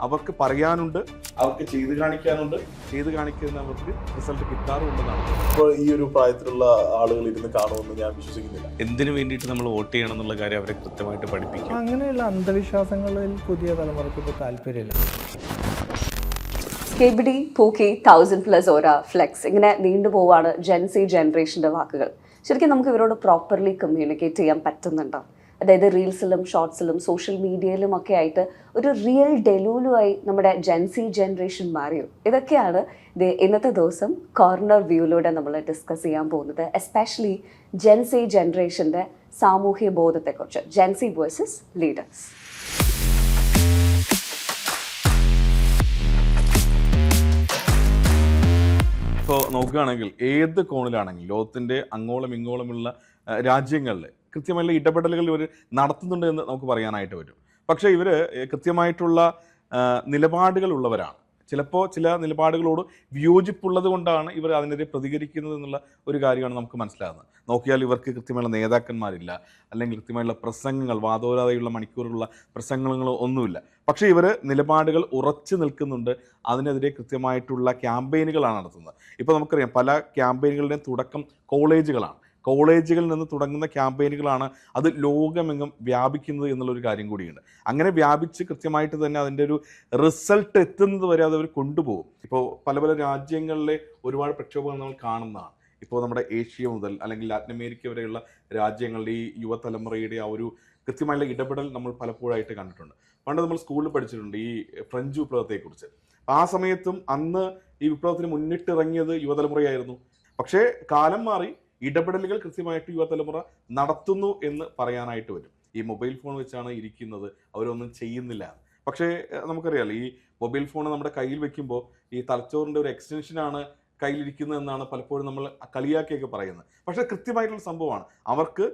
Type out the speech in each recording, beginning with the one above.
അവർക്ക് പറയാനുണ്ട്, അവർക്ക് ചെയ്ത് കാണിക്കാനുണ്ട്, ചെയ്ത് കാണിക്കുന്നവർക്ക് റിസൾട്ട് കിട്ടാറുണ്ടെന്നാണ്. ഇപ്പോൾ ഈ ഒരു പ്രായത്തിലുള്ള ആളുകൾ ഇരുന്ന് കാണുമെന്ന് ഞാൻ വിശ്വസിക്കുന്നില്ല. എന്തിനു വേണ്ടിയിട്ട് നമ്മൾ വോട്ട് ചെയ്യണം എന്നുള്ള കാര്യം അവരെ കൃത്യമായിട്ട് പഠിപ്പിക്കും. അങ്ങനെയുള്ള അന്ധവിശ്വാസങ്ങളിൽ പുതിയ തലമുറയ്ക്ക് ഇപ്പോൾ താല്പര്യമില്ല. KBD, പൂക്കി, 1000+ ഓര, ഫ്ലെക്സ് ഇങ്ങനെ നീണ്ടുപോവാണ് ജെൻസി ജനറേഷൻ്റെ വാക്കുകൾ. ശരിക്കും നമുക്ക് ഇവരോട് പ്രോപ്പർലി കമ്മ്യൂണിക്കേറ്റ് ചെയ്യാൻ പറ്റുന്നുണ്ടോ? അതായത് റീൽസിലും ഷോർട്സിലും സോഷ്യൽ മീഡിയയിലും ഒക്കെ ആയിട്ട് ഒരു റിയൽ ഡെലൂലുമായി നമ്മുടെ ജെൻസി ജനറേഷൻ മാറിയോ? ഇതൊക്കെയാണ് ഇന്നത്തെ ദിവസം കോർണർ വ്യൂയിലൂടെ നമ്മൾ ഡിസ്കസ് ചെയ്യാൻ പോകുന്നത്. എസ്പെഷ്യലി ജെൻസി ജനറേഷൻ്റെ സാമൂഹ്യ ബോധത്തെക്കുറിച്ച്. Jency versus leaders. ഇപ്പോൾ നോക്കുകയാണെങ്കിൽ ഏത് കോണിലാണെങ്കിലും ലോകത്തിൻ്റെ അങ്ങോളം ഇങ്ങോളമുള്ള രാജ്യങ്ങളിൽ കൃത്യമായുള്ള ഇടപെടലുകൾ ഇവർ നടത്തുന്നുണ്ട് എന്ന് നമുക്ക് പറയാനായിട്ട് വരും. പക്ഷേ ഇവർ കൃത്യമായിട്ടുള്ള നിലപാടുകളുള്ളവരാണ്. ചിലപ്പോൾ ചില നിലപാടുകളോട് വിയോജിപ്പുള്ളത് കൊണ്ടാണ് ഇവർ അതിനെതിരെ പ്രതികരിക്കുന്നത് എന്നുള്ള ഒരു കാര്യമാണ് നമുക്ക് മനസ്സിലാകുന്നത്. നോക്കിയാൽ ഇവർക്ക് കൃത്യമായുള്ള നേതാക്കന്മാരില്ല, അല്ലെങ്കിൽ കൃത്യമായുള്ള പ്രസംഗങ്ങൾ, വാദോരാതെയുള്ള മണിക്കൂറുള്ള പ്രസംഗങ്ങളോ ഒന്നുമില്ല. പക്ഷേ ഇവർ നിലപാടുകൾ ഉറച്ചു നിൽക്കുന്നുണ്ട്. അതിനെതിരെ കൃത്യമായിട്ടുള്ള ക്യാമ്പയിനുകളാണ് നടത്തുന്നത്. ഇപ്പോൾ നമുക്കറിയാം പല ക്യാമ്പയിനുകളുടെയും തുടക്കം കോളേജുകളാണ്. കോളേജുകളിൽ നിന്ന് തുടങ്ങുന്ന ക്യാമ്പയിനുകളാണ് അത് ലോകമെങ്ങും വ്യാപിക്കുന്നത് എന്നുള്ളൊരു കാര്യം കൂടിയുണ്ട്. അങ്ങനെ വ്യാപിച്ച് കൃത്യമായിട്ട് തന്നെ അതിൻ്റെ ഒരു റിസൾട്ട് എത്തുന്നത് വരെ അത് അവർ കൊണ്ടുപോകും. ഇപ്പോൾ പല പല രാജ്യങ്ങളിലെ ഒരുപാട് പ്രക്ഷോഭങ്ങൾ നമ്മൾ കാണുന്നതാണ്. ഇപ്പോൾ നമ്മുടെ ഏഷ്യ മുതൽ അല്ലെങ്കിൽ ലാറ്റിൻ അമേരിക്ക വരെയുള്ള രാജ്യങ്ങളുടെ ഈ യുവതലമുറയുടെ ആ ഒരു കൃത്യമായുള്ള ഇടപെടൽ നമ്മൾ പലപ്പോഴായിട്ട് കണ്ടിട്ടുണ്ട്. പണ്ട് നമ്മൾ സ്കൂളിൽ പഠിച്ചിട്ടുണ്ട് ഈ ഫ്രഞ്ച് വിപ്ലവത്തെക്കുറിച്ച്. ആ സമയത്തും അന്ന് ഈ വിപ്ലവത്തിന് മുന്നിട്ടിറങ്ങിയത് യുവതലമുറയായിരുന്നു. പക്ഷേ കാലം മാറി ഇടപെടലുകൾ കൃത്യമായിട്ട് യുവതലമുറ നടത്തുന്നു എന്ന് പറയാനായിട്ട് വരും. ഈ മൊബൈൽ ഫോൺ വെച്ചാണ് ഇരിക്കുന്നത്, അവരൊന്നും ചെയ്യുന്നില്ല. പക്ഷേ നമുക്കറിയാലോ ഈ മൊബൈൽ ഫോൺ നമ്മുടെ കയ്യിൽ വെക്കുമ്പോൾ ഈ തലച്ചോറിൻ്റെ ഒരു എക്സ്റ്റൻഷനാണ് കയ്യിലിരിക്കുന്നത് എന്നാണ് പലപ്പോഴും നമ്മൾ കളിയാക്കിയൊക്കെ പറയുന്നത്. പക്ഷേ കൃത്യമായിട്ടുള്ള സംഭവമാണ്. അവർക്ക്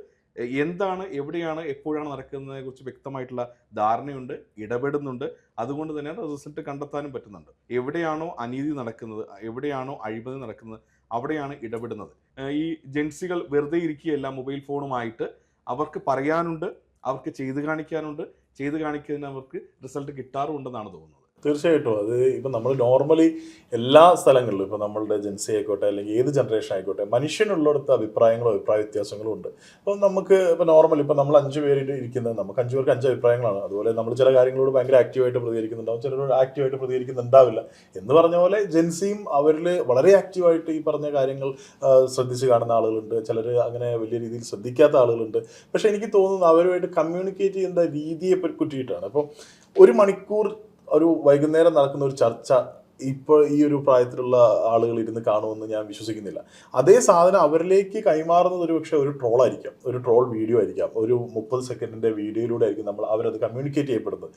എന്താണ്, എവിടെയാണ്, എപ്പോഴാണ് നടക്കുന്നതിനെ കുറിച്ച് വ്യക്തമായിട്ടുള്ള ധാരണയുണ്ട്, ഇടപെടുന്നുണ്ട്. അതുകൊണ്ട് തന്നെ റിസൾട്ട് കണ്ടെത്താനും പറ്റുന്നുണ്ട്. എവിടെയാണോ അനീതി നടക്കുന്നത്, എവിടെയാണോ അഴിമതി നടക്കുന്നത്, അവിടെയാണ് ഇടപെടുന്നത്. ഈ ജെൻസികൾ വെറുതെ ഇരിക്കുകയല്ല മൊബൈൽ ഫോണുമായിട്ട്. അവർക്ക് പറയാനുണ്ട്, അവർക്ക് ചെയ്ത് കാണിക്കാനുണ്ട്, ചെയ്ത് കാണിക്കുന്നതിന് അവർക്ക് റിസൾട്ട് കിട്ടാറുണ്ടെന്നാണ് തോന്നുന്നത്. തീർച്ചയായിട്ടും അത് ഇപ്പം നമ്മൾ നോർമലി എല്ലാ സ്ഥലങ്ങളിലും ഇപ്പോൾ നമ്മളുടെ ജെൻസി ആയിക്കോട്ടെ അല്ലെങ്കിൽ ഏത് ജനറേഷൻ ആയിക്കോട്ടെ മനുഷ്യനുള്ളിടത്ത് അഭിപ്രായ വ്യത്യാസങ്ങളും ഉണ്ട്. അപ്പം നമുക്ക് ഇപ്പോൾ നോർമലി ഇപ്പോൾ നമ്മൾ 5 പേര് ഇരിക്കുന്നത്, നമുക്ക് 5 പേർക്ക് 5 അഭിപ്രായങ്ങളാണ്. അതുപോലെ നമ്മൾ ചില കാര്യങ്ങളോട് ഭയങ്കര ആക്റ്റീവായിട്ട് പ്രതികരിക്കുന്നുണ്ടാവും, ചിലരോട് ആക്റ്റീവായിട്ട് പ്രതികരിക്കുന്നുണ്ടാവില്ല. എന്ന് പറഞ്ഞ പോലെ ജെൻസിയും അവരിൽ വളരെ ആക്റ്റീവായിട്ട് ഈ പറഞ്ഞ കാര്യങ്ങൾ ശ്രദ്ധിച്ച് കാണുന്ന ആളുകളുണ്ട്, ചിലർ അങ്ങനെ വലിയ രീതിയിൽ ശ്രദ്ധിക്കാത്ത ആളുകളുണ്ട്. പക്ഷേ എനിക്ക് തോന്നുന്നത് അവരുമായിട്ട് കമ്മ്യൂണിക്കേറ്റ് ചെയ്യുന്ന രീതിയെ പറ്റിയിട്ടാണ്. അപ്പോൾ 1 മണിക്കൂർ ഒരു വൈകുന്നേരം നടക്കുന്ന ഒരു ചർച്ച ഇപ്പോൾ ഈ ഒരു പ്രായത്തിലുള്ള ആളുകൾ ഇരുന്ന് കാണുമെന്ന് ഞാൻ വിശ്വസിക്കുന്നില്ല. അതേ സാധനം അവരിലേക്ക് കൈമാറുന്നത് ഒരു പക്ഷേ ഒരു ട്രോളായിരിക്കാം, ഒരു ട്രോൾ വീഡിയോ ആയിരിക്കാം, ഒരു 30 സെക്കൻഡിൻ്റെ വീഡിയോയിലൂടെ ആയിരിക്കും അവരത് കമ്മ്യൂണിക്കേറ്റ് ചെയ്യപ്പെടുന്നത്.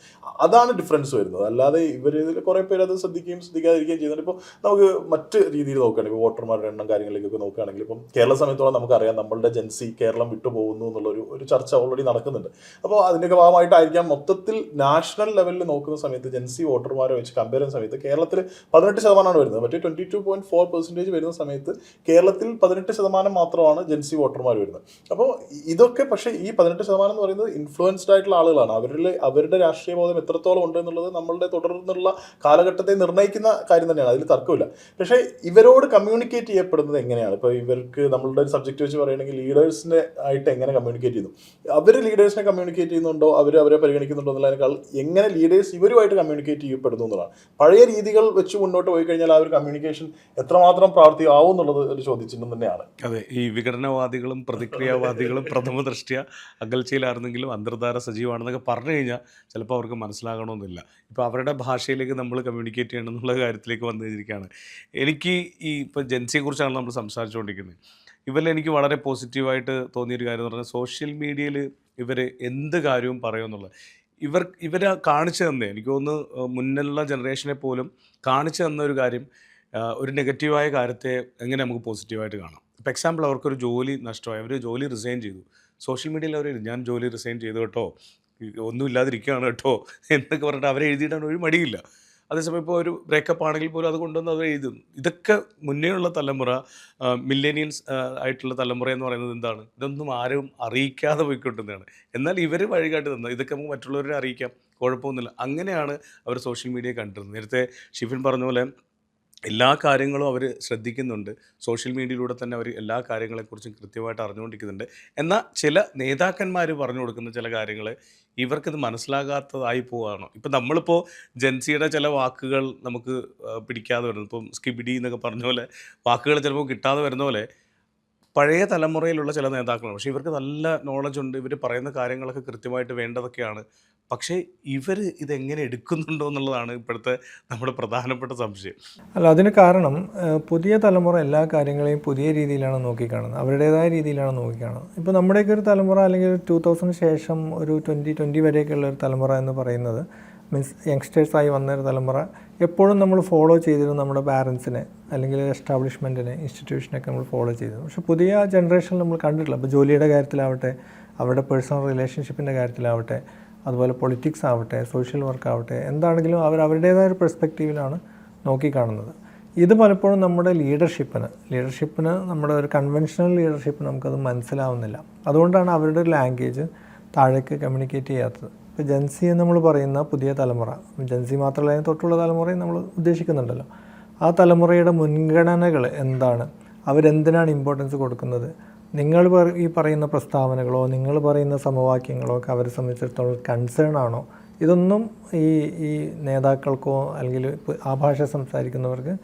അതാണ് ഡിഫറൻസ് വരുന്നത്. അല്ലാതെ ഇവർ കുറേ പേര് അത് ശ്രദ്ധിക്കുകയും ശ്രദ്ധിക്കാതിരിക്കുകയും ചെയ്യുന്നുണ്ട്. ഇപ്പോൾ നമുക്ക് മറ്റ് രീതിയിൽ നോക്കുകയാണെങ്കിൽ ഇപ്പോൾ വോട്ടർമാരുടെ എണ്ണം കാര്യങ്ങളിലേക്കൊക്കെ നോക്കുകയാണെങ്കിൽ ഇപ്പം കേരള സമയത്തോളം നമുക്കറിയാം നമ്മളുടെ ജെൻസി കേരളം വിട്ടുപോകുന്നു എന്നുള്ളൊരു ചർച്ച ഓൾറെഡി നടക്കുന്നുണ്ട്. അപ്പോൾ അതിൻ്റെയൊക്കെ ഭാഗമായിട്ടായിരിക്കാം മൊത്തത്തിൽ നാഷണൽ ലെവലിൽ നോക്കുന്ന സമയത്ത് ജെൻസി വോട്ടർമാരെ വെച്ച് കമ്പയർ ചെയ്യുന്ന സമയത്ത് കേരളത്തിൽ 18% വരുന്നത്. മറ്റേ 22.4% വരുന്ന സമയത്ത് കേരളത്തിൽ 18% മാത്രമാണ് ജെൻസി വോട്ടർമാർ വരുന്നത്. അപ്പോൾ ഇതൊക്കെ പക്ഷേ ഈ 18% എന്ന് പറയുന്നത് ഇൻഫ്ലുവൻസ്ഡ് ആയിട്ടുള്ള ആളുകളാണ്. അവരുടെ രാഷ്ട്രീയ ബോധം എത്രത്തോളം ഉണ്ട് എന്നുള്ളത് നമ്മളുടെ തുടർന്നുള്ള കാലഘട്ടത്തെ നിർണ്ണയിക്കുന്ന കാര്യം തന്നെയാണ്, അതിൽ തർക്കമില്ല. പക്ഷേ ഇവരോട് കമ്മ്യൂണിക്കേറ്റ് ചെയ്യപ്പെടുന്നത് എങ്ങനെയാണ്? ഇപ്പോൾ ഇവർക്ക് നമ്മളുടെ ഒരു സബ്ജക്റ്റ് വെച്ച് പറയുകയാണെങ്കിൽ ലീഡേഴ്സിനെ ആയിട്ട് എങ്ങനെ കമ്മ്യൂണിക്കേറ്റ് ചെയ്യുന്നു, അവർ ലീഡേഴ്സിനെ കമ്മ്യൂണിക്കേറ്റ് ചെയ്യുന്നുണ്ടോ, അവരെ പരിഗണിക്കുന്നുണ്ടോ എന്നുള്ളതിനേക്കാൾ എങ്ങനെ ലീഡേഴ്സ് ഇവരുമായിട്ട് കമ്മ്യൂണിക്കേറ്റ് ചെയ്യപ്പെടുന്നു എന്നുള്ളതാണ്. പഴയ രീതികൾ വെച്ച് മുന്നോട്ട് പോയി കഴിഞ്ഞാൽ ആ ഒരു കമ്മ്യൂണിക്കേഷൻ എത്രമാത്രം പ്രാവർത്തികമാവും എന്നുള്ളത് ഒരു ചോദ്യചിഹ്നം തന്നെയാണ്. അതെ, ഈ വിഘടനവാദികളും പ്രതിക്രിയാവാദികളും പ്രഥമ ദൃഷ്ട്യ അകൽച്ചയിലായിരുന്നെങ്കിലും അന്തർധാര സജീവമാണെന്നൊക്കെ പറഞ്ഞു കഴിഞ്ഞാൽ ചിലപ്പോൾ അവർക്ക് മനസ്സിലാകണമെന്നില്ല. ഇപ്പോൾ അവരുടെ ഭാഷയിലേക്ക് നമ്മൾ കമ്മ്യൂണിക്കേറ്റ് ചെയ്യണം എന്നുള്ള കാര്യത്തിലേക്ക് വന്നു കഴിഞ്ഞിരിക്കുകയാണ്. എനിക്ക് ഇപ്പോൾ ജെൻസിയെക്കുറിച്ചാണ് നമ്മൾ സംസാരിച്ചുകൊണ്ടിരിക്കുന്നത്. ഇവരിൽ എനിക്ക് വളരെ പോസിറ്റീവായിട്ട് തോന്നിയൊരു കാര്യം എന്ന് പറഞ്ഞാൽ സോഷ്യൽ മീഡിയയിൽ ഇവർ എന്ത് കാര്യവും പറയുമെന്നുള്ളത്. ഇവരെ കാണിച്ചു തന്നെ എനിക്ക് തോന്നുന്നു മുന്നിലുള്ള ജനറേഷനെ പോലും കാണിച്ചു തന്ന ഒരു കാര്യം, ഒരു നെഗറ്റീവായ കാര്യത്തെ എങ്ങനെ നമുക്ക് പോസിറ്റീവായിട്ട് കാണാം. ഇപ്പോൾ എക്സാമ്പിൾ അവർക്കൊരു ജോലി നഷ്ടമായി, അവർ ജോലി റിസൈൻ ചെയ്തു. സോഷ്യൽ മീഡിയയിൽ അവർ ഞാൻ ജോലി റിസൈൻ ചെയ്തു കേട്ടോ, ഒന്നും ഇല്ലാതിരിക്കുകയാണ് കേട്ടോ എന്നൊക്കെ പറഞ്ഞിട്ട് അവരെ എഴുതിയിട്ടാണ് ഒരു മടിയില്ല. അതേസമയം ഇപ്പോൾ ഒരു ബ്രേക്കപ്പ് ആണെങ്കിൽ പോലും അത് കൊണ്ടുവന്ന് അത് എഴുതും. ഇതൊക്കെ മുന്നേയുള്ള തലമുറ, മില്ലേനിയൽസ് ആയിട്ടുള്ള തലമുറ എന്ന് പറയുന്നത് എന്താണ്? ഇതൊന്നും ആരും അറിയിക്കാതെ പോയിക്കൊണ്ടിരുന്നതാണ്. എന്നാൽ ഇവർ വഴികാട്ടി തന്നത് ഇതൊക്കെ നമുക്ക് മറ്റുള്ളവരെ അറിയിക്കാം, കുഴപ്പമൊന്നുമില്ല. അങ്ങനെയാണ് അവർ സോഷ്യൽ മീഡിയ കണ്ടിരുന്നത്. നേരത്തെ ഷിഫിൻ പറഞ്ഞ പോലെ എല്ലാ കാര്യങ്ങളും അവർ ശ്രദ്ധിക്കുന്നുണ്ട്. സോഷ്യൽ മീഡിയയിലൂടെ തന്നെ അവർ എല്ലാ കാര്യങ്ങളെക്കുറിച്ചും കൃത്യമായിട്ട് അറിഞ്ഞുകൊണ്ടിരിക്കുന്നുണ്ട്. എന്നാൽ ചില നേതാക്കന്മാർ പറഞ്ഞു കൊടുക്കുന്ന ചില കാര്യങ്ങൾ ഇവർക്കിത് മനസ്സിലാകാത്തതായി പോവുകയാണോ? ഇപ്പം നമ്മളിപ്പോൾ ജെൻസിയുടെ ചില വാക്കുകൾ നമുക്ക് പിടിക്കാതെ വരുന്നു. ഇപ്പം സ്കിബിഡി എന്നൊക്കെ പറഞ്ഞ പോലെ വാക്കുകൾ ചിലപ്പോൾ കിട്ടാതെ വരുന്ന പോലെ പഴയ തലമുറയിലുള്ള ചില നേതാക്കളാണ്. പക്ഷേ ഇവർക്ക് നല്ല നോളജ് ഉണ്ട്. ഇവർ പറയുന്ന കാര്യങ്ങളൊക്കെ കൃത്യമായിട്ട് വേണ്ടതൊക്കെയാണ്. പക്ഷേ ഇവർ ഇതെങ്ങനെ എടുക്കുന്നുണ്ടോ എന്നുള്ളതാണ് ഇപ്പോഴത്തെ നമ്മുടെ പ്രധാനപ്പെട്ട സംശയം. അല്ല, അതിന് കാരണം പുതിയ തലമുറ എല്ലാ കാര്യങ്ങളെയും പുതിയ രീതിയിലാണ് നോക്കിക്കാണുന്നത്, അവരുടേതായ രീതിയിലാണ് നോക്കിക്കാണുന്നത്. ഇപ്പോൾ നമ്മുടെയൊക്കെ ഒരു തലമുറ അല്ലെങ്കിൽ 2000 ശേഷം ഒരു 2020 വരെയൊക്കെയുള്ള ഒരു തലമുറ എന്ന് പറയുന്നത്, മീൻസ് യങ്സ്റ്റേഴ്സായി വന്നൊരു തലമുറ എപ്പോഴും നമ്മൾ ഫോളോ ചെയ്തിരുന്നു നമ്മുടെ പാരൻസിനെ അല്ലെങ്കിൽ എസ്റ്റാബ്ലിഷ്മെൻറ്റിനെ, ഇൻസ്റ്റിറ്റ്യൂഷനൊക്കെ നമ്മൾ ഫോളോ ചെയ്തിരുന്നു. പക്ഷേ പുതിയ ജനറേഷനിൽ നമ്മൾ കണ്ടിട്ടില്ല. ഇപ്പോൾ ജോലിയുടെ കാര്യത്തിലാവട്ടെ, അവരുടെ പേഴ്സണൽ റിലേഷൻഷിപ്പിൻ്റെ കാര്യത്തിലാവട്ടെ, അതുപോലെ പൊളിറ്റിക്സ് ആവട്ടെ, സോഷ്യൽ വർക്ക് ആവട്ടെ, എന്താണെങ്കിലും അവർ അവരുടേതായ ഒരു പെർസ്പെക്റ്റീവിലാണ് നോക്കിക്കാണുന്നത്. ഇത് പലപ്പോഴും നമ്മുടെ ലീഡർഷിപ്പിന് നമ്മുടെ ഒരു കൺവെൻഷണൽ ലീഡർഷിപ്പിന് നമുക്കത് മനസ്സിലാവുന്നില്ല. അതുകൊണ്ടാണ് അവരുടെ ഒരു ലാംഗ്വേജ് താഴേക്ക് കമ്മ്യൂണിക്കേറ്റ് ചെയ്യാത്തത്. ഇപ്പോൾ ജെൻസി എന്ന് നമ്മൾ പറയുന്ന പുതിയ തലമുറ, ജെൻസി മാത്രമല്ല അതിന് തൊട്ടുള്ള തലമുറയും നമ്മൾ ഉദ്ദേശിക്കുന്നുണ്ടല്ലോ, ആ തലമുറയുടെ മുൻഗണനകൾ എന്താണ്, അവരെന്തിനാണ് ഇമ്പോർട്ടൻസ് കൊടുക്കുന്നത്, നിങ്ങൾ ഈ പറയുന്ന പ്രസ്താവനകളോ നിങ്ങൾ പറയുന്ന സമവാക്യങ്ങളോ ഒക്കെ അവരെ സംബന്ധിച്ചിടത്തോളം കൺസേൺ ആണോ, ഇതൊന്നും ഈ നേതാക്കൾക്കോ അല്ലെങ്കിൽ ആ ഭാഷ സംസാരിക്കുന്നവർക്ക്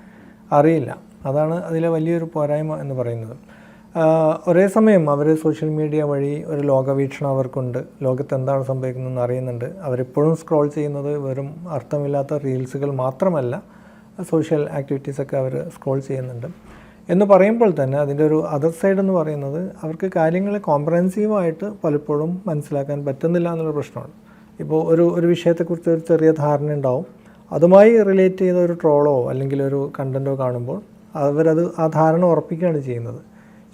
അറിയില്ല. അതാണ് അതിലെ വലിയൊരു പോരായ്മ എന്ന് പറയുന്നത്. ഒരേ സമയം അവർ സോഷ്യൽ മീഡിയ വഴി ഒരു ലോകവീക്ഷണം അവർക്കുണ്ട്, ലോകത്ത് എന്താണ് സംഭവിക്കുന്നതെന്ന് അറിയുന്നുണ്ട്. അവരെപ്പോഴും സ്ക്രോൾ ചെയ്യുന്നത് വെറും അർത്ഥമില്ലാത്ത റീൽസുകൾ മാത്രമല്ല, സോഷ്യൽ ആക്ടിവിറ്റീസൊക്കെ അവർ സ്ക്രോൾ ചെയ്യുന്നുണ്ട്. എന്ന് പറയുമ്പോൾ തന്നെ അതിൻ്റെ ഒരു അതർ സൈഡ് എന്ന് പറയുന്നത് അവർക്ക് കാര്യങ്ങളെ കോംപ്രഹെൻസീവായിട്ട് പലപ്പോഴും മനസ്സിലാക്കാൻ പറ്റുന്നില്ല എന്നുള്ള പ്രശ്നമാണ്. ഇപ്പോൾ ഒരു വിഷയത്തെക്കുറിച്ച് ഒരു ചെറിയ ധാരണ ഉണ്ടാവും, അതുമായി റിലേറ്റ് ചെയ്ത ഒരു ട്രോളോ അല്ലെങ്കിൽ ഒരു കണ്ടൻറ്റോ കാണുമ്പോൾ അവരത് ആ ധാരണ ഉറപ്പിക്കുകയാണ് ചെയ്യുന്നത്.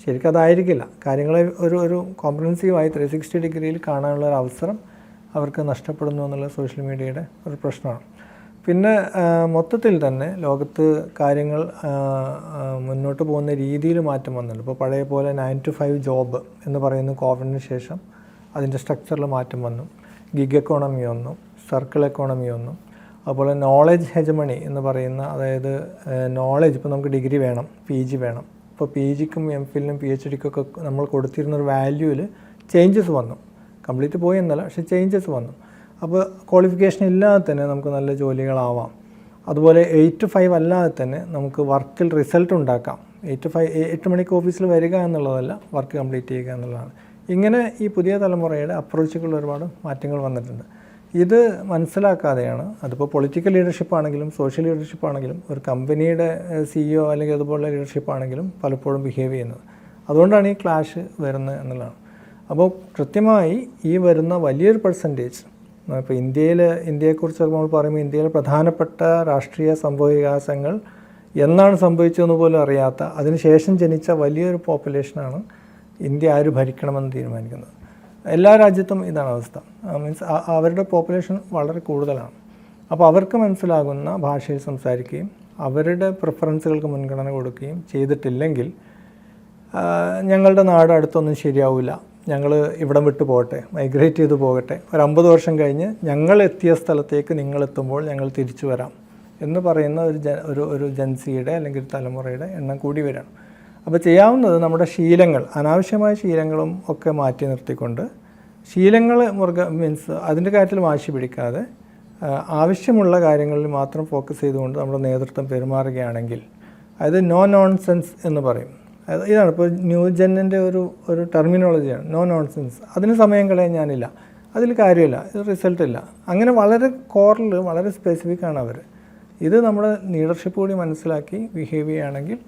ശരിക്കും അതായിരിക്കില്ല. കാര്യങ്ങളെ ഒരു കോംപ്രഹെൻസീവായി 360 ഡിഗ്രിയിൽ കാണാനുള്ള ഒരു അവസരം അവർക്ക് നഷ്ടപ്പെടുന്നു എന്നുള്ള സോഷ്യൽ മീഡിയയുടെ ഒരു പ്രശ്നമാണ്. പിന്നെ മൊത്തത്തിൽ തന്നെ ലോകത്ത് കാര്യങ്ങൾ മുന്നോട്ട് പോകുന്ന രീതിയിൽ മാറ്റം വന്നിട്ടുണ്ട്. ഇപ്പോൾ പഴയ പോലെ 9 to 5 ജോബ് എന്ന് പറയുന്ന കോവിഡിന് ശേഷം അതിൻ്റെ സ്ട്രക്ചറിൽ മാറ്റം വന്നു. ഗിഗ് എക്കോണമി വന്നു, സർക്കിൾ എക്കോണമി വന്നു. അതുപോലെ നോളജ് ഹെജമണി എന്ന് പറയുന്ന, അതായത് നോളജ്, ഇപ്പോൾ നമുക്ക് ഡിഗ്രി വേണം, PG വേണം. ഇപ്പോൾ PGക്കും MPhilനും PhDക്കൊക്കെ നമ്മൾ കൊടുത്തിരുന്നൊരു വാല്യൂവിൽ ചേഞ്ചസ് വന്നു. കംപ്ലീറ്റ് പോയി എന്നല്ല, പക്ഷേ ചേഞ്ചസ് വന്നു. അപ്പോൾ ക്വാളിഫിക്കേഷൻ ഇല്ലാതെ തന്നെ നമുക്ക് നല്ല ജോലികളാവാം. അതുപോലെ 8 to 5 അല്ലാതെ തന്നെ നമുക്ക് വർക്കിൽ റിസൾട്ട് ഉണ്ടാക്കാം. 8 to 5 8 മണിക്ക് ഓഫീസിൽ വരിക എന്നുള്ളതല്ല, വർക്ക് കംപ്ലീറ്റ് ചെയ്യുക എന്നുള്ളതാണ്. ഇങ്ങനെ ഈ പുതിയ തലമുറയുടെ അപ്രോച്ചുകളിൽ ഒരുപാട് മാറ്റങ്ങൾ വന്നിട്ടുണ്ട്. ഇത് മനസ്സിലാക്കാതെയാണ്, അതിപ്പോൾ പൊളിറ്റിക്കൽ ലീഡർഷിപ്പ് ആണെങ്കിലും സോഷ്യൽ ലീഡർഷിപ്പ് ആണെങ്കിലും ഒരു കമ്പനിയുടെ CEO അല്ലെങ്കിൽ അതുപോലുള്ള ലീഡർഷിപ്പ് ആണെങ്കിലും പലപ്പോഴും ബിഹേവ് ചെയ്യുന്നത്. അതുകൊണ്ടാണ് ഈ ക്ലാഷ് വരുന്നത് എന്നുള്ളതാണ്. അപ്പോൾ കൃത്യമായി ഈ വരുന്ന വലിയൊരു പെർസെൻറ്റേജ്, ഇപ്പോൾ ഇന്ത്യയെക്കുറിച്ച് നമ്മൾ പറയുമ്പോൾ ഇന്ത്യയിലെ പ്രധാനപ്പെട്ട രാഷ്ട്രീയ സംഭവവികാസങ്ങൾ എന്നാണ് സംഭവിച്ചതെന്ന് പോലും അറിയാത്ത, അതിനുശേഷം ജനിച്ച വലിയൊരു പോപ്പുലേഷനാണ് ഇന്ത്യ ആര് ഭരിക്കണമെന്ന് തീരുമാനിക്കുന്നത്. എല്ലാ രാജ്യത്തും ഇതാണ് അവസ്ഥ. മീൻസ് അവരുടെ പോപ്പുലേഷൻ വളരെ കൂടുതലാണ്. അപ്പോൾ അവർക്ക് മനസ്സിലാകുന്ന ഭാഷയിൽ സംസാരിക്കുകയും അവരുടെ പ്രിഫറൻസുകൾക്ക് മുൻഗണന കൊടുക്കുകയും ചെയ്തിട്ടില്ലെങ്കിൽ ഞങ്ങളുടെ നാട് അടുത്തൊന്നും ശരിയാവില്ല, ഞങ്ങൾ ഇവിടം വിട്ടു പോകട്ടെ, മൈഗ്രേറ്റ് ചെയ്ത് പോകട്ടെ, ഒരു 50 വർഷം കഴിഞ്ഞ് ഞങ്ങൾ എത്തിയ സ്ഥലത്തേക്ക് നിങ്ങളെത്തുമ്പോൾ ഞങ്ങൾ തിരിച്ചു വരാം എന്ന് പറയുന്ന ഒരു ജൻസിയുടെ അല്ലെങ്കിൽ തലമുറയുടെ എണ്ണം കൂടി വരികയാണ്. അപ്പോൾ ചെയ്യാവുന്നത് നമ്മുടെ ശീലങ്ങൾ, അനാവശ്യമായ ശീലങ്ങളും ഒക്കെ മാറ്റി നിർത്തിക്കൊണ്ട് ശീലങ്ങൾ മീൻസ് അതിൻ്റെ കാര്യത്തിൽ വാശി പിടിക്കാതെ ആവശ്യമുള്ള കാര്യങ്ങളിൽ മാത്രം ഫോക്കസ് ചെയ്തുകൊണ്ട് നമ്മുടെ നേതൃത്വം പെരുമാറുകയാണെങ്കിൽ, അതായത് നോ നോൺസെൻസ് എന്ന് പറയും. ഇതാണ് ഇപ്പോൾ ന്യൂ ജെന്നിൻ്റെ ഒരു ടെർമിനോളജിയാണ് നോ നോൺസെൻസ്. അതിന് സമയം കളയാൻ ഞാനില്ല, അതിൽ കാര്യമില്ല, ഇത് റിസൾട്ടില്ല. അങ്ങനെ വളരെ കോറിൽ വളരെ സ്പെസിഫിക് ആണ് അവർ. ഇത് നമ്മുടെ ലീഡർഷിപ്പ് കൂടി മനസ്സിലാക്കി ബിഹേവ് ചെയ്യുകയാണെങ്കിൽ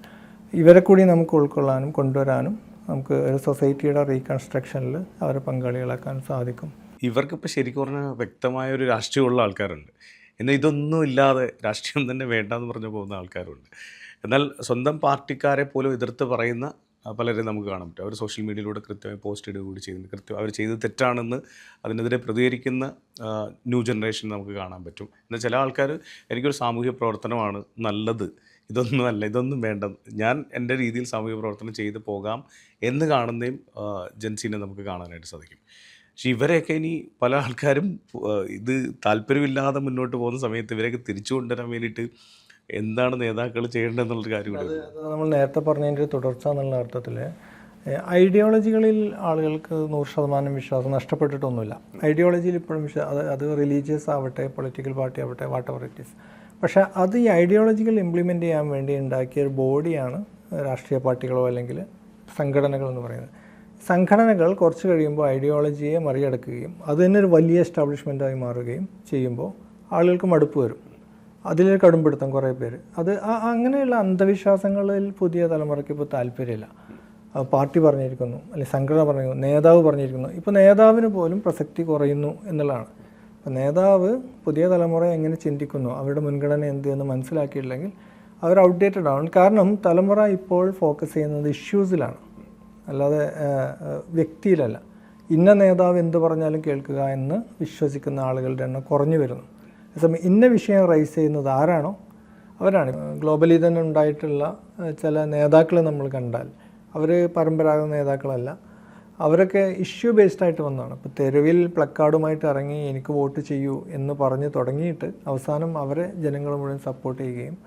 ഇവരെ കൂടി നമുക്ക് ഉൾക്കൊള്ളാനും കൊണ്ടുവരാനും നമുക്ക് ഒരു സൊസൈറ്റിയുടെ റീകൺസ്ട്രക്ഷനിൽ അവരെ പങ്കാളികളാക്കാൻ സാധിക്കും. ഇവർക്കിപ്പോൾ ശരിക്കും പറഞ്ഞാൽ വ്യക്തമായൊരു രാഷ്ട്രീയമുള്ള ആൾക്കാരുണ്ട്, എന്നാൽ ഇതൊന്നും ഇല്ലാതെ രാഷ്ട്രീയം തന്നെ വേണ്ടെന്ന് പറഞ്ഞു പോകുന്ന ആൾക്കാരുണ്ട്. എന്നാൽ സ്വന്തം പാർട്ടിക്കാരെ പോലും എതിർത്ത് പറയുന്ന പലരെയും നമുക്ക് കാണാൻ പറ്റും. അവർ സോഷ്യൽ മീഡിയയിലൂടെ കൃത്യമായി പോസ്റ്റ് ഇടുക കൂടി ചെയ്യുന്നുണ്ട്. കൃത്യം അവർ ചെയ്തത് തെറ്റാണെന്ന് അതിനെതിരെ പ്രതികരിക്കുന്ന ന്യൂ ജനറേഷൻ നമുക്ക് കാണാൻ പറ്റും. എന്നാൽ ചില ആൾക്കാർ എനിക്കൊരു സാമൂഹ്യ പ്രവർത്തനമാണ് നല്ലത്, ഇതൊന്നും വേണ്ട, ഞാൻ എൻ്റെ രീതിയിൽ സാമൂഹ്യ പ്രവർത്തനം ചെയ്ത് പോകാം എന്ന് കാണുന്നതും ജൻസീനെ നമുക്ക് കാണാനായിട്ട് സാധിക്കും. പക്ഷെ ഇവരെയൊക്കെ ഇനി പല ആൾക്കാരും ഇത് താല്പര്യമില്ലാതെ മുന്നോട്ട് പോകുന്ന സമയത്ത് ഇവരെയൊക്കെ തിരിച്ചു കൊണ്ടുവരാൻ വേണ്ടിയിട്ട് എന്താണ് നേതാക്കൾ ചെയ്യേണ്ടതെന്നുള്ളൊരു കാര്യം കൂടി. അത് നമ്മൾ നേരത്തെ പറഞ്ഞതിൻ്റെ തുടർച്ച എന്നുള്ള അർത്ഥത്തിൽ ഐഡിയോളജികളിൽ ആളുകൾക്ക് 100% വിശ്വാസം നഷ്ടപ്പെട്ടിട്ടൊന്നുമില്ല. ഐഡിയോളജിയിൽ ഇപ്പോഴും അത് റിലീജിയസ് ആവട്ടെ, പൊളിറ്റിക്കൽ പാർട്ടി ആവട്ടെ, വാട്ട് എവർ ഇറ്റ് ഈസ്. പക്ഷേ അത് ഈ ഐഡിയോളജികൾ ഇംപ്ലിമെൻ്റ് ചെയ്യാൻ വേണ്ടി ഉണ്ടാക്കിയ ഒരു ബോഡിയാണ് രാഷ്ട്രീയ പാർട്ടികളോ അല്ലെങ്കിൽ സംഘടനകൾ എന്ന് പറയുന്നത്. സംഘടനകൾ കുറച്ച് കഴിയുമ്പോൾ ഐഡിയോളജിയെ മറികടക്കുകയും അത് തന്നെ ഒരു വലിയ എസ്റ്റാബ്ലിഷ്മെൻറ്റായി മാറുകയും ചെയ്യുമ്പോൾ ആളുകൾക്ക് മടുപ്പ് വരും. അതിലൊരു കടുംപിടുത്തം കുറേ പേര്. അങ്ങനെയുള്ള അന്ധവിശ്വാസങ്ങളിൽ പുതിയ തലമുറയ്ക്ക് ഇപ്പോൾ താല്പര്യമില്ല. പാർട്ടി പറഞ്ഞിരിക്കുന്നു, അല്ലെങ്കിൽ സംഘടന പറഞ്ഞിരിക്കുന്നു, നേതാവ് പറഞ്ഞിരിക്കുന്നു. ഇപ്പോൾ നേതാവിന് പോലും പ്രസക്തി കുറയുന്നു എന്നുള്ളതാണ്. അപ്പോൾ നേതാവ് പുതിയ തലമുറ എങ്ങനെ ചിന്തിക്കുന്നു, അവരുടെ മുൻഗണന എന്ത് എന്ന് മനസ്സിലാക്കിയില്ലെങ്കിൽ അവർ ഔട്ട്ഡേറ്റഡ് ആണ്. കാരണം തലമുറ ഇപ്പോൾ ഫോക്കസ് ചെയ്യുന്നത് ഇഷ്യൂസിലാണ്, അല്ലാതെ വ്യക്തിയിലല്ല. ഇന്ന നേതാവ് എന്ത് പറഞ്ഞാലും കേൾക്കുക എന്ന് വിശ്വസിക്കുന്ന ആളുകളുടെ എണ്ണം കുറഞ്ഞു വരുന്നു. അതേസമയം ഇന്ന വിഷയം റൈസ് ചെയ്യുന്നത് ആരാണോ അവരാണ്. ഗ്ലോബലി തന്നെ ഉണ്ടായിട്ടുള്ള ചില നേതാക്കളെ നമ്മൾ കണ്ടാൽ അവർ പരമ്പരാഗത നേതാക്കളല്ല, അവരൊക്കെ ഇഷ്യൂ ബേസ്ഡ് ആയിട്ട് വന്നതാണ്. ഇപ്പോൾ തെരുവിൽ പ്ലക്കാർഡുമായിട്ട് ഇറങ്ങി എനിക്ക് വോട്ട് ചെയ്യൂ എന്ന് പറഞ്ഞ് തുടങ്ങിയിട്ട് അവസാനം അവരെ ജനങ്ങൾ മുഴുവൻ സപ്പോർട്ട് ചെയ്യുകയും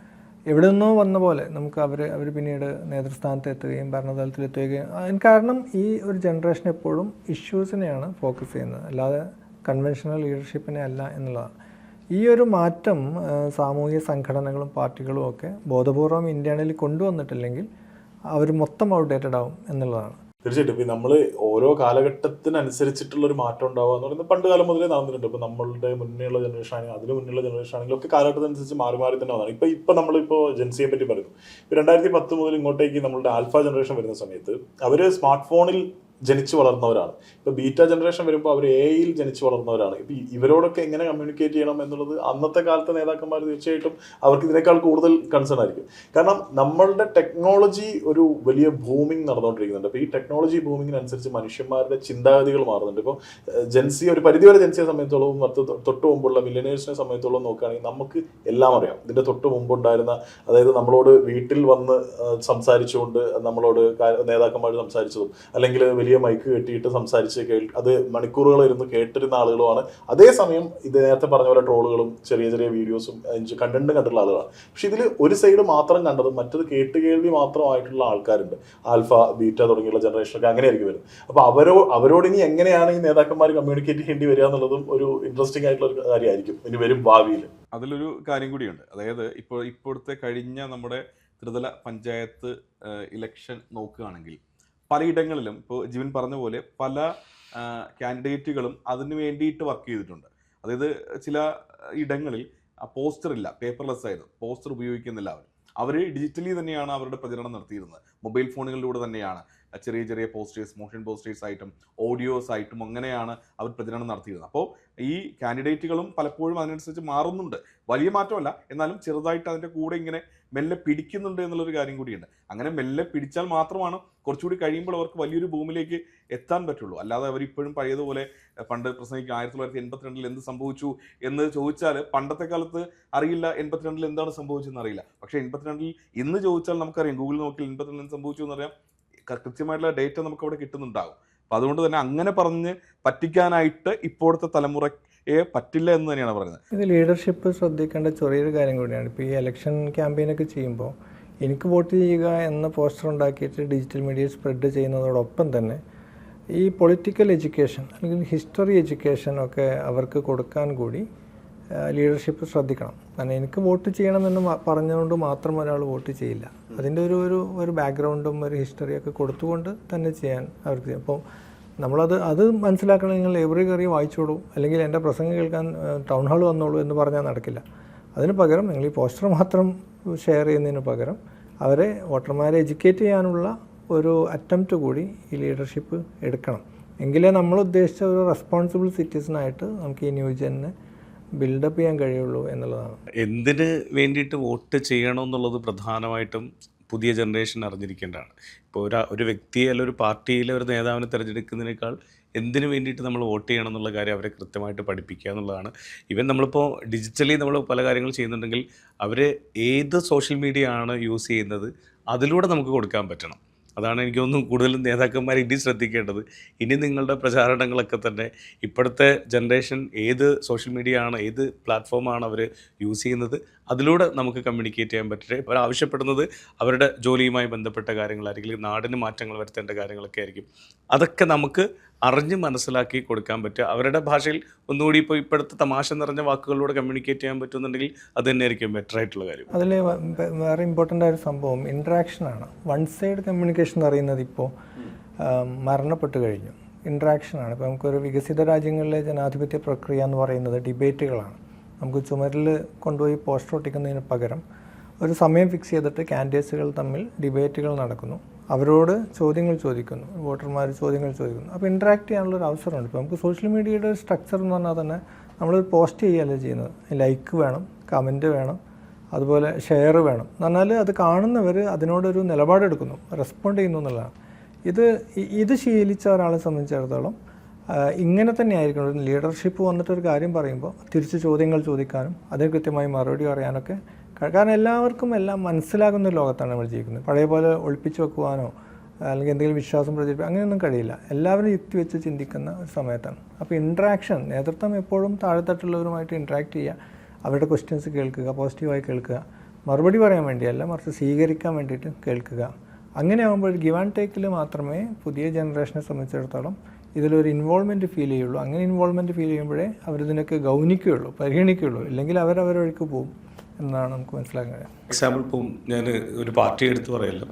എവിടെ നിന്നോ വന്ന പോലെ നമുക്ക് അവർ പിന്നീട് നേതൃസ്ഥാനത്ത് എത്തുകയും ഭരണതലത്തിലെത്തുകയും. കാരണം ഈ ഒരു ജനറേഷൻ എപ്പോഴും ഇഷ്യൂസിനെയാണ് ഫോക്കസ് ചെയ്യുന്നത്, അല്ലാതെ കൺവെൻഷണൽ ലീഡർഷിപ്പിനെ അല്ല എന്നുള്ളതാണ്. ഈ ഒരു മാറ്റം സാമൂഹിക സംഘടനകളും പാർട്ടികളും ഒക്കെ ബോധപൂർവം ഇന്ത്യയിൽ കൊണ്ടുവന്നിട്ടില്ലെങ്കിൽ അവർ മൊത്തം ഔട്ട്ഡേറ്റഡ് ആവും എന്നുള്ളതാണ്. തീർച്ചയായിട്ടും. ഇപ്പം നമ്മൾ ഓരോ കാലഘട്ടത്തിനനുസരിച്ചിട്ടുള്ളൊരു മാറ്റം ഉണ്ടാവുക എന്ന് പറയുന്നത് പണ്ട് കാലം മുതലേ നടന്നിട്ടുണ്ട്. ഇപ്പം നമ്മളുടെ മുന്നേയുള്ള ജനറേഷൻ ആണെങ്കിലും അതിന് മുന്നിലുള്ള ജനറേഷൻ ആണെങ്കിലും ഒക്കെ കാലഘട്ടത്തിനനുസരിച്ച് മാറി മാറി തന്നെ വന്നതാണ്. ഇപ്പം നമ്മളിപ്പോൾ ജെൻസിയെ പറ്റി പറയുന്നു. ഇപ്പോൾ 2010 മുതൽ ഇങ്ങോട്ടേക്ക് നമ്മളുടെ ആൽഫ ജനറേഷൻ വരുന്ന സമയത്ത് അവർ സ്മാർട്ട് ഫോണിൽ ജനിച്ചു വളർന്നവരാണ്. ഇപ്പോൾ ബീറ്റ ജനറേഷൻ വരുമ്പോൾ അവർ എയിൽ ജനിച്ചു വളർന്നവരാണ്. ഇപ്പം ഇവരോടൊക്കെ എങ്ങനെ കമ്മ്യൂണിക്കേറ്റ് ചെയ്യണം എന്നുള്ളത് അന്നത്തെ കാലത്തെ നേതാക്കന്മാർ തീർച്ചയായിട്ടും അവർക്ക് ഇതിനേക്കാൾ കൂടുതൽ കൺസേൺ ആയിരിക്കും. കാരണം നമ്മളുടെ ടെക്നോളജി ഒരു വലിയ ബൂമിങ് നടന്നുകൊണ്ടിരിക്കുന്നുണ്ട്. അപ്പോൾ ഈ ടെക്നോളജി ബൂമിങ്ങിനനുസരിച്ച് മനുഷ്യന്മാരുടെ ചിന്താഗതികൾ മാറുന്നുണ്ട്. ഇപ്പോൾ ജെൻസി ഒരു പരിധിവരെ ജെൻസിയെ സംബന്ധിച്ചോളം തൊട്ട് മുമ്പുള്ള മില്ലിനേഴ്സിനെ സംബന്ധിച്ചോളം നോക്കുകയാണെങ്കിൽ നമുക്ക് എല്ലാം അറിയാം. ഇതിൻ്റെ തൊട്ട് മുമ്പുണ്ടായിരുന്ന, അതായത് നമ്മളോട് വീട്ടിൽ വന്ന് സംസാരിച്ചുകൊണ്ട് നമ്മളോട് നേതാക്കന്മാർ സംസാരിച്ചതും അല്ലെങ്കിൽ വലിയ മൈക്ക് കെട്ടിയിട്ട് സംസാരിച്ച് അത് മണിക്കൂറുകൾ ഇരുന്ന് കേട്ടിരുന്ന ആളുകളുമാണ്. അതേസമയം ഇത് നേരത്തെ പറഞ്ഞ പോലെ ട്രോളുകളും ചെറിയ ചെറിയ വീഡിയോസും കണ്ടന്റും കണ്ടുള്ള ആളുകളാണ്. പക്ഷെ ഇതിൽ ഒരു സൈഡ് മാത്രം കണ്ടതും മറ്റത് കേട്ടുകേൾവി മാത്രമായിട്ടുള്ള ആൾക്കാരുണ്ട്. ആൽഫ, ബീറ്റ തുടങ്ങിയുള്ള ജനറേഷനൊക്കെ അങ്ങനെയായിരിക്കും വരുന്നത്. അപ്പോൾ അവരോട് ഇനി എങ്ങനെയാണ് ഈ നേതാക്കന്മാർ കമ്മ്യൂണിക്കേറ്റ് ചെയ്യേണ്ടി വരിക എന്നുള്ളതും ഒരു ഇൻട്രസ്റ്റിംഗ് ആയിട്ടുള്ള ഒരു കാര്യമായിരിക്കും ഇനി വരും ഭാവിയിൽ. അതിലൊരു കാര്യം കൂടിയുണ്ട്. അതായത് ഇപ്പോഴത്തെ കഴിഞ്ഞ നമ്മുടെ ത്രിതല പഞ്ചായത്ത് ഇലക്ഷൻ നോക്കുകയാണെങ്കിൽ പലയിടങ്ങളിലും ഇപ്പോൾ ജിവിൻ പറഞ്ഞ പോലെ പല കാൻഡിഡേറ്റുകളും അതിന് വേണ്ടിയിട്ട് വർക്ക് ചെയ്തിട്ടുണ്ട്. അതായത് ചില ഇടങ്ങളിൽ പോസ്റ്റർ ഇല്ല, പേപ്പർലെസ് ആയിരുന്നു, പോസ്റ്റർ ഉപയോഗിക്കുന്നില്ല. അവർ ഡിജിറ്റലി തന്നെയാണ് അവരുടെ പ്രചരണം നടത്തിയിരുന്നത്. മൊബൈൽ ഫോണുകളിലൂടെ തന്നെയാണ് ചെറിയ ചെറിയ പോസ്റ്റേഴ്സ്, മോഷൻ പോസ്റ്റേഴ്സ് ആയിട്ടും ഓഡിയോസ് ആയിട്ടും അങ്ങനെയാണ് അവർ പ്രചരണം നടത്തിയിരുന്നത്. അപ്പോൾ ഈ കാൻഡിഡേറ്റുകളും പലപ്പോഴും അതിനനുസരിച്ച് മാറുന്നുണ്ട്. വലിയ മാറ്റമല്ല, എന്നാലും ചെറുതായിട്ട് അതിൻ്റെ കൂടെ ഇങ്ങനെ മെല്ലെ പിടിക്കുന്നുണ്ട് എന്നുള്ളൊരു കാര്യം കൂടിയുണ്ട്. അങ്ങനെ മെല്ലെ പിടിച്ചാൽ മാത്രമാണ് കുറച്ചുകൂടി കഴിയുമ്പോൾ അവർക്ക് വലിയൊരു ഭൂമിയിലേക്ക് എത്താൻ പറ്റുള്ളൂ. അല്ലാതെ അവരിപ്പോഴും പഴയതുപോലെ പണ്ട് പ്രസംഗിക്കുക 1982 എന്ത് സംഭവിച്ചു എന്ന് ചോദിച്ചാൽ പണ്ടത്തെ കാലത്ത് അറിയില്ല 82 എന്താണ് സംഭവിച്ചതെന്ന് അറിയില്ല. പക്ഷേ 82 ഇന്ന് ചോദിച്ചാൽ നമുക്കറിയാം, ഗൂഗിൾ നോക്കിയാൽ 82 എന്ത് സംഭവിച്ചു എന്നറിയാം. കൃത്യമായിട്ടുള്ള ഡേറ്റ നമുക്ക് അവിടെ കിട്ടുന്നുണ്ടാകും. അപ്പോൾ അതുകൊണ്ട് തന്നെ അങ്ങനെ പറഞ്ഞ് പറ്റിക്കാനായിട്ട് ഇപ്പോഴത്തെ തലമുറയെ പറ്റില്ല എന്ന് തന്നെയാണ് പറയുന്നത്. ഇത് ലീഡർഷിപ്പ് ശ്രദ്ധിക്കേണ്ട ചെറിയൊരു കാര്യം കൂടിയാണ്. ഇപ്പോൾ ഈ ഇലക്ഷൻ ക്യാമ്പയിനൊക്കെ ചെയ്യുമ്പോൾ എനിക്ക് വോട്ട് ചെയ്യുക എന്ന പോസ്റ്റർ ഉണ്ടാക്കിയിട്ട് ഡിജിറ്റൽ മീഡിയ സ്പ്രെഡ് ചെയ്യുന്നതോടൊപ്പം തന്നെ ഈ പൊളിറ്റിക്കൽ എഡ്യൂക്കേഷൻ അല്ലെങ്കിൽ ഹിസ്റ്ററി എഡ്യൂക്കേഷൻ ഒക്കെ അവർക്ക് കൊടുക്കാൻ കൂടി ലീഡർഷിപ്പ് ശ്രദ്ധിക്കണം. കാരണം എനിക്ക് വോട്ട് ചെയ്യണമെന്ന് പറഞ്ഞുകൊണ്ട് മാത്രം ഒരാൾ വോട്ട് ചെയ്യില്ല. അതിൻ്റെ ഒരു ബാക്ക്ഗ്രൗണ്ടും ഒരു ഹിസ്റ്ററിയൊക്കെ കൊടുത്തുകൊണ്ട് തന്നെ ചെയ്യാൻ അവർക്ക് ചെയ്യും. അപ്പോൾ അത് മനസ്സിലാക്കണം. നിങ്ങൾ ലൈബ്രറി കയറി വായിച്ചോളൂ, അല്ലെങ്കിൽ എൻ്റെ പ്രസംഗം കേൾക്കാൻ ടൗൺ ഹാൾ വന്നോളൂ എന്ന് പറഞ്ഞാൽ നടക്കില്ല. അതിന് പകരം നിങ്ങൾ ഈ പോസ്റ്റർ മാത്രം ഷെയർ ചെയ്യുന്നതിന് പകരം അവരെ വോട്ടർമാരെ എഡ്യൂക്കേറ്റ് ചെയ്യാനുള്ള ഒരു അറ്റംപ്റ്റ് കൂടി ഈ ലീഡർഷിപ്പ് എടുക്കണം. എങ്കിലേ നമ്മൾ ഉദ്ദേശിച്ച ഒരു റെസ്പോൺസിബിൾ സിറ്റിസണായിട്ട് നമുക്ക് ഈ ന്യൂജനെ ബിൽഡപ്പ് ചെയ്യാൻ കഴിയുള്ളൂ എന്നുള്ളതാണ്. എന്തിന് വേണ്ടിയിട്ട് വോട്ട് ചെയ്യണമെന്നുള്ളത് പ്രധാനമായിട്ടും പുതിയ ജനറേഷൻ അറിഞ്ഞിരിക്കേണ്ടതാണ്. ഇപ്പോൾ ഒരു വ്യക്തിയെ അല്ലെങ്കിൽ ഒരു പാർട്ടിയിലെ ഒരു നേതാവിനെ തിരഞ്ഞെടുക്കുന്നതിനേക്കാൾ എന്തിനു വേണ്ടിയിട്ട് നമ്മൾ വോട്ട് ചെയ്യണം എന്നുള്ള കാര്യം അവരെ കൃത്യമായിട്ട് പഠിപ്പിക്കുക എന്നുള്ളതാണ്. ഈവൻ നമ്മളിപ്പോൾ ഡിജിറ്റലി നമ്മൾ പല കാര്യങ്ങൾ ചെയ്യുന്നുണ്ടെങ്കിൽ അവർ ഏത് സോഷ്യൽ മീഡിയ ആണ് യൂസ് ചെയ്യുന്നത് അതിലൂടെ നമുക്ക് കൊടുക്കാൻ പറ്റണം. അതാണ് എനിക്ക് തോന്നുന്നു കൂടുതലും നേതാക്കന്മാർ ഇനി ശ്രദ്ധിക്കേണ്ടത്. ഇനി നിങ്ങളുടെ പ്രചാരണങ്ങളൊക്കെ തന്നെ ഇപ്പോഴത്തെ ജനറേഷൻ ഏത് സോഷ്യൽ മീഡിയ ആണ്, ഏത് പ്ലാറ്റ്ഫോമാണ് അവർ യൂസ് ചെയ്യുന്നത്, അതിലൂടെ നമുക്ക് കമ്മ്യൂണിക്കേറ്റ് ചെയ്യാൻ പറ്റട്ടെ. അവർ ആവശ്യപ്പെടുന്നത് അവരുടെ ജോലിയുമായി ബന്ധപ്പെട്ട കാര്യങ്ങളായിരിക്കും, നാടിന് മാറ്റങ്ങൾ വരുത്തേണ്ട കാര്യങ്ങളൊക്കെ ആയിരിക്കും. അതൊക്കെ നമുക്ക് അറിഞ്ഞ് മനസ്സിലാക്കി കൊടുക്കാൻ പറ്റുക. അവരുടെ ഭാഷയിൽ ഒന്നുകൂടി ഇപ്പോൾ ഇപ്പോഴത്തെ തമാശ നിറഞ്ഞ വാക്കുകളിലൂടെ കമ്മ്യൂണിക്കേറ്റ് ചെയ്യാൻ പറ്റുന്നുണ്ടെങ്കിൽ അത് തന്നെയായിരിക്കും ബെറ്റർ ആയിട്ടുള്ള കാര്യം. അതിൽ വേറെ ഇമ്പോർട്ടൻ്റ് ആയ ഒരു സംഭവം ഇൻട്രാക്ഷനാണ്. വൺ സൈഡ് കമ്മ്യൂണിക്കേഷൻ എന്ന് പറയുന്നത് ഇപ്പോൾ മരണപ്പെട്ട് കഴിഞ്ഞു. ഇൻട്രാക്ഷനാണ്. ഇപ്പോൾ നമുക്കൊരു വികസിത രാജ്യങ്ങളിലെ ജനാധിപത്യ പ്രക്രിയ എന്ന് പറയുന്നത് ഡിബേറ്റുകളാണ്. നമുക്ക് ചുമരിൽ കൊണ്ടുപോയി പോസ്റ്റർ ഒട്ടിക്കുന്നതിന് പകരം ഒരു സമയം ഫിക്സ് ചെയ്തിട്ട് കാൻഡിഡേറ്റ്സുകൾ തമ്മിൽ ഡിബേറ്റുകൾ നടക്കുന്നു, അവരോട് ചോദ്യങ്ങൾ ചോദിക്കുന്നു, വോട്ടർമാർ ചോദ്യങ്ങൾ ചോദിക്കുന്നു. അപ്പോൾ ഇൻട്രാക്ട് ചെയ്യാനുള്ളൊരു അവസരമുണ്ട്. ഇപ്പോൾ നമുക്ക് സോഷ്യൽ മീഡിയയുടെ ഒരു സ്ട്രക്ചർ എന്ന് പറഞ്ഞാൽ തന്നെ നമ്മൾ പോസ്റ്റ് ചെയ്യുകയല്ല ചെയ്യുന്നത്. ലൈക്ക് വേണം, കമൻറ്റ് വേണം, അതുപോലെ ഷെയർ വേണം. എന്ന് പറഞ്ഞാൽ അത് കാണുന്നവർ അതിനോടൊരു നിലപാടെടുക്കുന്നു, റെസ്പോണ്ട് ചെയ്യുന്നു എന്നുള്ളതാണ്. ഇത് ശീലിച്ച ഒരാളെ സംബന്ധിച്ചിടത്തോളം ഇങ്ങനെ തന്നെ ആയിരിക്കണം. ഒരു ലീഡർഷിപ്പ് വന്നിട്ടൊരു കാര്യം പറയുമ്പോൾ തിരിച്ച് ചോദ്യങ്ങൾ ചോദിക്കാനും അതിന് കൃത്യമായി മറുപടി പറയാനൊക്കെ. കാരണം എല്ലാവർക്കും എല്ലാം മനസ്സിലാകുന്ന ഒരു ലോകത്താണ് നമ്മൾ ജീവിക്കുന്നത്. പഴയ പോലെ ഒളിപ്പിച്ച് വെക്കുവാനോ അല്ലെങ്കിൽ എന്തെങ്കിലും വിശ്വാസം പ്രചരിപ്പിക്കുക അങ്ങനെയൊന്നും കഴിയില്ല. എല്ലാവരും യുക്തി വെച്ച് ചിന്തിക്കുന്ന ഒരു സമയത്താണ്. അപ്പോൾ ഇൻട്രാക്ഷൻ, നേതൃത്വം എപ്പോഴും താഴെത്തട്ടുള്ളവരുമായിട്ട് ഇൻട്രാക്ട് ചെയ്യുക, അവരുടെ ക്വസ്റ്റ്യൻസ് കേൾക്കുക, പോസിറ്റീവായി കേൾക്കുക, മറുപടി പറയാൻ വേണ്ടിയല്ല മറിച്ച് സ്വീകരിക്കാൻ വേണ്ടിയിട്ട് കേൾക്കുക. അങ്ങനെ ആകുമ്പോൾ ഗിവ് ആൻഡ് ടേക്കിൽ മാത്രമേ പുതിയ ജനറേഷനെ സംബന്ധിച്ചിടത്തോളം ഇതിലൊരു ഇൻവോൾവ്മെൻറ്റ് ഫീൽ ചെയ്യുള്ളൂ. അങ്ങനെ ഇൻവോൾവ്മെൻറ്റ് ഫീൽ ചെയ്യുമ്പോഴേ അവരിതിനൊക്കെ ഗൗനിക്കുകയുള്ളൂ, പരിഗണിക്കുകയുള്ളൂ. ഇല്ലെങ്കിൽ അവരവരൊഴുക്ക് പോകും എന്നാണ് നമുക്ക് മനസ്സിലാക്കാൻ കഴിയുക. എക്സാമ്പിൾ ഇപ്പോൾ ഞാൻ ഒരു പാർട്ടി എടുത്ത് പറയല്ലോ,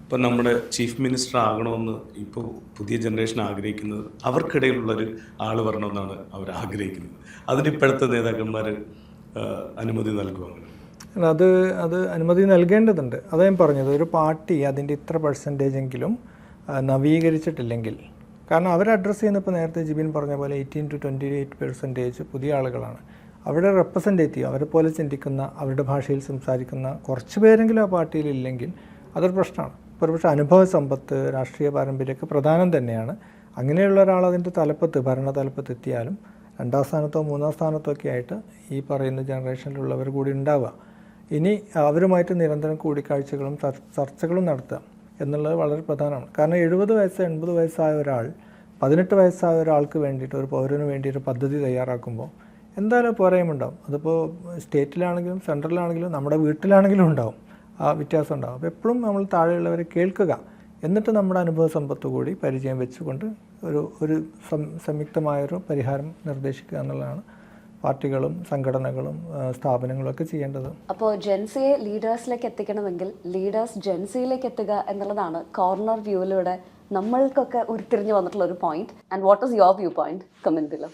ഇപ്പം നമ്മുടെ ചീഫ് മിനിസ്റ്റർ ആകണമെന്ന് ഇപ്പോൾ പുതിയ ജനറേഷൻ ആഗ്രഹിക്കുന്നത് അവർക്കിടയിലുള്ളൊരു ആൾ വരണമെന്നാണ് അവർ ആഗ്രഹിക്കുന്നത്. അതിനിപ്പോഴത്തെ നേതാക്കന്മാർ അനുമതി നൽകുവാണ്. അത് അനുമതി നൽകേണ്ടതുണ്ട്. അതാ ഞാൻ പറഞ്ഞത്, ഒരു പാർട്ടി അതിൻ്റെ ഇത്ര പെർസെൻറ്റേജെങ്കിലും നവീകരിച്ചിട്ടില്ലെങ്കിൽ, കാരണം അവർ അഡ്രസ്സ് ചെയ്യുന്ന ഇപ്പോൾ നേരത്തെ ജിബിൻ പറഞ്ഞ പോലെ 18 to 28% പുതിയ ആളുകളാണ്. അവരുടെ റെപ്രസെൻറ്റേറ്റീവ്, അവരെ പോലെ ചിന്തിക്കുന്ന, അവരുടെ ഭാഷയിൽ സംസാരിക്കുന്ന കുറച്ച് പേരെങ്കിലും ആ പാർട്ടിയിൽ ഇല്ലെങ്കിൽ അതൊരു പ്രശ്നമാണ്. ഒരുപക്ഷെ അനുഭവ സമ്പത്ത്, രാഷ്ട്രീയ പാരമ്പര്യമൊക്കെ പ്രധാനം തന്നെയാണ്. അങ്ങനെയുള്ള ഒരാൾ അതിൻ്റെ തലപ്പത്ത്, ഭരണ തലപ്പത്ത് എത്തിയാലും 2ാം സ്ഥാനത്തോ 3ാം സ്ഥാനത്തോ ഒക്കെ ആയിട്ട് ഈ പറയുന്ന ജനറേഷനിലുള്ളവർ കൂടി ഉണ്ടാവുക. ഇനി അവരുമായിട്ട് നിരന്തരം കൂടിക്കാഴ്ചകളും ചർച്ചകളും നടത്തുക എന്നുള്ളത് വളരെ പ്രധാനമാണ്. കാരണം 70 വയസ്സ് 80 വയസ്സായ ഒരാൾ 18 വയസ്സായ ഒരാൾക്ക് വേണ്ടിയിട്ട്, ഒരു പൗരന് വേണ്ടിയിട്ട് പദ്ധതി തയ്യാറാക്കുമ്പോൾ എന്തായാലും പോരായ്മയുണ്ടാവും. അതിപ്പോൾ സ്റ്റേറ്റിലാണെങ്കിലും സെൻട്രലാണെങ്കിലും നമ്മുടെ വീട്ടിലാണെങ്കിലും ഉണ്ടാവും, ആ വ്യത്യാസം ഉണ്ടാവും. അപ്പോൾ എപ്പോഴും നമ്മൾ താഴെയുള്ളവരെ കേൾക്കുക, എന്നിട്ട് നമ്മുടെ അനുഭവ സമ്പത്ത് കൂടി പരിചയം വെച്ചുകൊണ്ട് ഒരു സംയുക്തമായൊരു പരിഹാരം നിർദ്ദേശിക്കുക എന്നുള്ളതാണ് പാർട്ടികളും സംഘടനകളും സ്ഥാപനങ്ങളും ഒക്കെ ചെയ്യേണ്ടത്. അപ്പോൾ ജെൻസിയെ ലീഡേഴ്സിലേക്ക് എത്തിക്കണമെങ്കിൽ ലീഡേഴ്സ് ജെൻസിയിലേക്ക് എത്തുക എന്നുള്ളതാണ് കോർണർ വ്യൂവിലൂടെ നമ്മൾക്കൊക്കെ ഉരുത്തിരിഞ്ഞു വന്നിട്ടുള്ള ഒരു point. And what is your view point? Comment below.